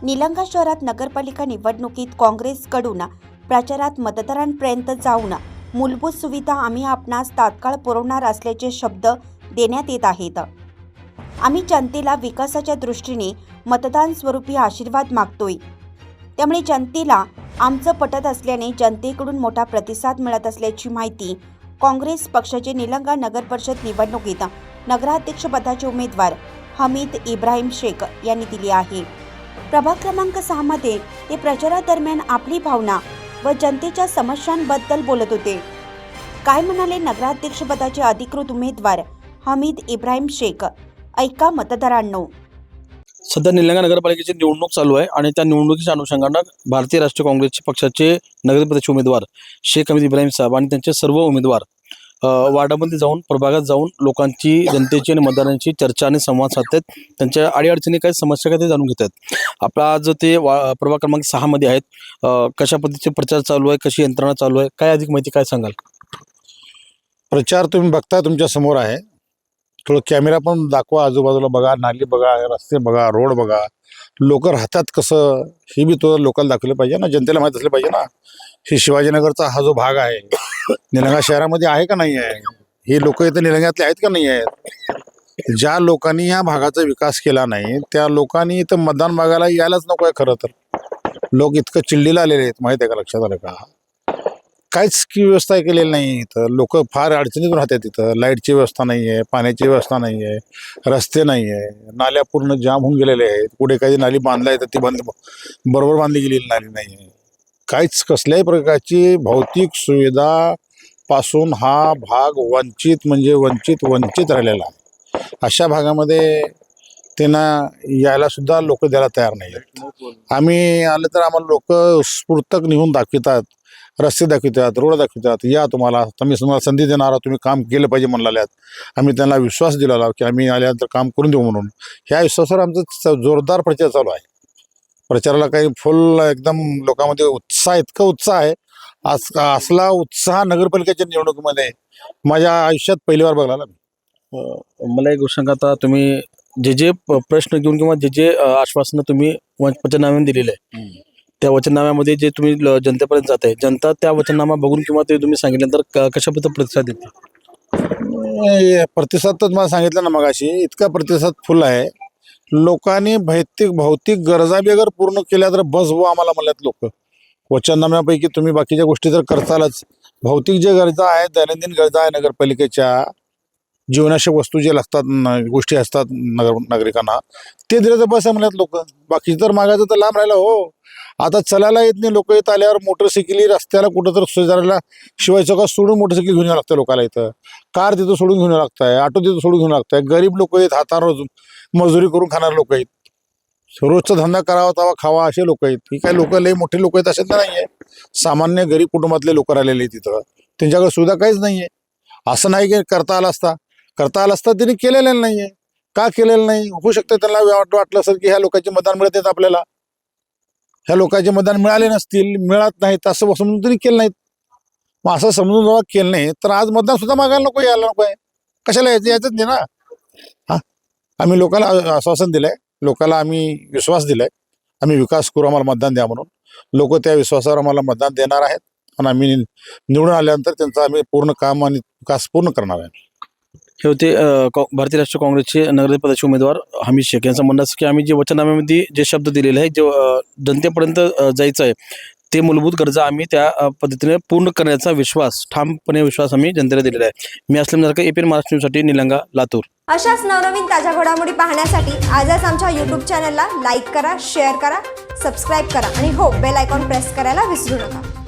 निलंगा शहरात नगरपालिका निवडणुकीत काँग्रेसकडून प्रचारात मतदारांपर्यंत जाऊन मूलभूत सुविधा आम्ही आपणास तात्काळ पुरवणार असल्याचे शब्द देण्यात येत आहेत। आम्ही जनतेला विकासाच्या दृष्टीने मतदान स्वरूपी आशीर्वाद मागतोय, त्यामुळे जनतेला आमचं पटत असल्याने जनतेकडून मोठा प्रतिसाद मिळत असल्याची माहिती काँग्रेस पक्षाचे निलंगा नगर परिषद निवडणुकीत नगराध्यक्षपदाचे उमेदवार हमीद इब्राहिम शेख यांनी दिली आहे। प्रभाग क्रमांक 6 मध्ये ते प्रचारादरम्यान आपली भावना व जनतेच्या समस्यांबद्दल बोलत होते। काय म्हणाले नगराध्यक्षपदाचे अधिकृत उमेदवार हमीद इब्राहिम शेख, ऐका मतदारांनो। सध्या निलंगा नगरपालिकेची निवडणूक चालू आहे आणि त्या निवडणुकीच्या अनुषंगाने भारतीय राष्ट्रीय काँग्रेसचे पक्षाचे नगरपरिषदेचे उमेदवार शेख हमीद इब्राहिम साहेब आणि त्यांचे सर्व उमेदवार वार्डामध्ये जाऊन प्रभागात जाऊन लोकांची, जनतेची आणि मतदारांची चर्चा आणि संवाद साधतात। त्यांच्या अडीअडचणी काय समस्या काय ते जाणून घेतात। आपला आज ते प्रभाग क्रमांक 6 मध्ये आहेत, कशा पद्धतीचे प्रचार चालू आहे, कशी यंत्रणा चालू आहे, काय अधिक माहिती काय सांगाल? प्रचार तुम्ही बघता, तुमच्या समोर आहे। थोडं कॅमेरा पण दाखवा, आजूबाजूला बघा, नाली बघा, रस्ते बघा, रोड बघा, लोक राहतात कसं हे बी तो लोकांना दाखवलं पाहिजे ना, जनतेला माहीत असलं पाहिजे ना। हे शिवाजीनगरचा हा जो भाग आहे निलंगा शहरामध्ये आहे का नाही आहे, हे लोक इथं निलंग्यातले आहेत का नाही आहेत। ज्या लोकांनी ह्या भागाचा विकास केला नाही त्या लोकांनी इथं मतदान बघायला यायलाच नको आहे। खरं तर लोक इतकं चिल्लीला आलेले आहेत, माहिती आहे का, लक्षात आलं का? काहीच व्यवस्था केलेली नाही इथं, लोक फार अडचणीतून राहतात। तिथं लाईटची व्यवस्था नाही आहे, पाण्याची व्यवस्था नाही आहे, रस्ते नाही आहे, नाल्या पूर्ण जाम होऊन गेलेले आहेत। पुढे काही नाली बांधल्या आहेत ती बरोबर बांधली गेलेली नाली नाही आहे। काहीच कसल्याही प्रकारची भौतिक सुविधा पासून हा भाग वंचित म्हणजे वंचित राहिलेला आहे। अशा भागामध्ये त्यांना यायला सुद्धा लोक द्यायला तयार नाही आहेत। आम्ही आलं तर आम्हाला लोक स्फूर्तक निघून दाखवतात, रस्ते दाखवतात, रोड दाखवतात, या तुम्हाला तुम्हाला संधी देणार आहोत, तुम्ही काम केलं पाहिजे म्हणाल्यात। आम्ही त्यांना विश्वास दिलेला की आम्ही आल्यानंतर काम करून देऊ म्हणून। ह्या विश्वासावर आमचा जोरदार प्रचार चालू आहे। प्रचाराला काही फुल एकदम लोकांमध्ये उत्साह, इतका उत्साह आहे, असला उत्साह नगरपालिकेच्या निवडणुकीमध्ये माझ्या आयुष्यात पहिलीवार बघायला। मला एक गोष्ट सांगा, आता तुम्ही जे प्रश्न घेऊन किंवा जे आश्वासनं तुम्ही वचननाम्याने दिलेले आहे, त्या वचननाम्यामध्ये जे तुम्ही जनतेपर्यंत जात आहे, जनता त्या वचननामा बघून किंवा ते तुम्ही सांगितल्यानंतर कशा पद्धतीने प्रतिसाद देते? प्रतिसाद तर तुम्हाला सांगितलं ना मगाशी, इतका प्रतिसाद फुल आहे। लोकांनी भौतिक गरजा बी अगर पूर्ण केल्या तर बस हो आम्हाला म्हणल्यात लोक। वचननाम्यापैकी तुम्ही बाकीच्या गोष्टी तर करतालच, भौतिक जे गरजा आहेत, दैनंदिन गरजा आहे नगरपालिकेच्या, जीवनावश्यक वस्तू जे लागतात, गोष्टी असतात नागरिकांना, ते दिलं तर बस आहे म्हणल्यात लोक। बाकी तर मागायचं तर लांब राहिलं हो। आता चलायला येत नाही, लोक इथं आल्यावर मोटरसायकली रस्त्याला कुठं तर शेजाऱ्याला शिवाय चौकात सोडून मोटरसायकल घेऊन यावं लागतं लोकांना। इथं कार तिथं सोडून घेऊन यावं लागतंय, ऑटो तिथं सोडून घेऊन लागतंय। गरीब लोक आहेत, हातावर मजुरी करून खाणारे लोक आहेत, रोजचा धंदा करावा तवा खावा असे लोक आहेत। ही काही लोक लई मोठे लोक आहेत असे तर नाही आहे, सामान्य गरीब कुटुंबातले लोक राहिलेले आहेत तिथं, त्यांच्याकडे सुद्धा काहीच नाही आहे। असं नाही की करता आला असता त्यांनी केलेलं नाही आहे। का केलेलं नाही? होऊ शकतं त्यांना वाटलं असेल की ह्या लोकांचे मतदान मिळत आहेत आपल्याला, ह्या लोकांचे मतदान मिळाले नसतील, मिळत नाहीत असं समजून त्यांनी केलं नाहीत। मग असं समजून जेव्हा केलं नाही तर आज मतदान सुद्धा मागायला नको, यायला नको आहे, कशाला यायचंच नाही ना। हा, आम्ही लोकांना आश्वासन दिलंय, लोकांना आम्ही विश्वास दिलाय, आम्ही विकास करू, आम्हाला मतदान द्या म्हणून। लोक त्या विश्वासावर आम्हाला मतदान देणार आहेत आणि आम्ही निवडून आल्यानंतर त्यांचं आम्ही पूर्ण काम आणि विकास पूर्ण करणार आहे। हे होते भारतीय राष्ट्रीय काँग्रेसचे नगराध्यक्षपदाचे उमेदवार हमीद शेख यांचं म्हणणं असं की आम्ही जे वचननाम्यामध्ये जे शब्द दिलेले आहे, जे जनतेपर्यंत जायचं आहे, ते मूलभूत गरजा आम्ही त्या पद्धतीने पूर्ण करण्याचा विश्वास, ठामपणे विश्वास आम्ही जनतेला दिलेला आहे। मी असलम जरका, APN महाराष्ट्र न्यूजसाठी निलंगा, लातूर। अशाच नवनवीन ताज्या घडामोडी पाहण्यासाठी आजच आमच्या YouTube चॅनलला लाईक करा, शेअर करा, सबस्क्राईब करा आणि हो, बेल आयकॉन प्रेस करायला विसरू नका।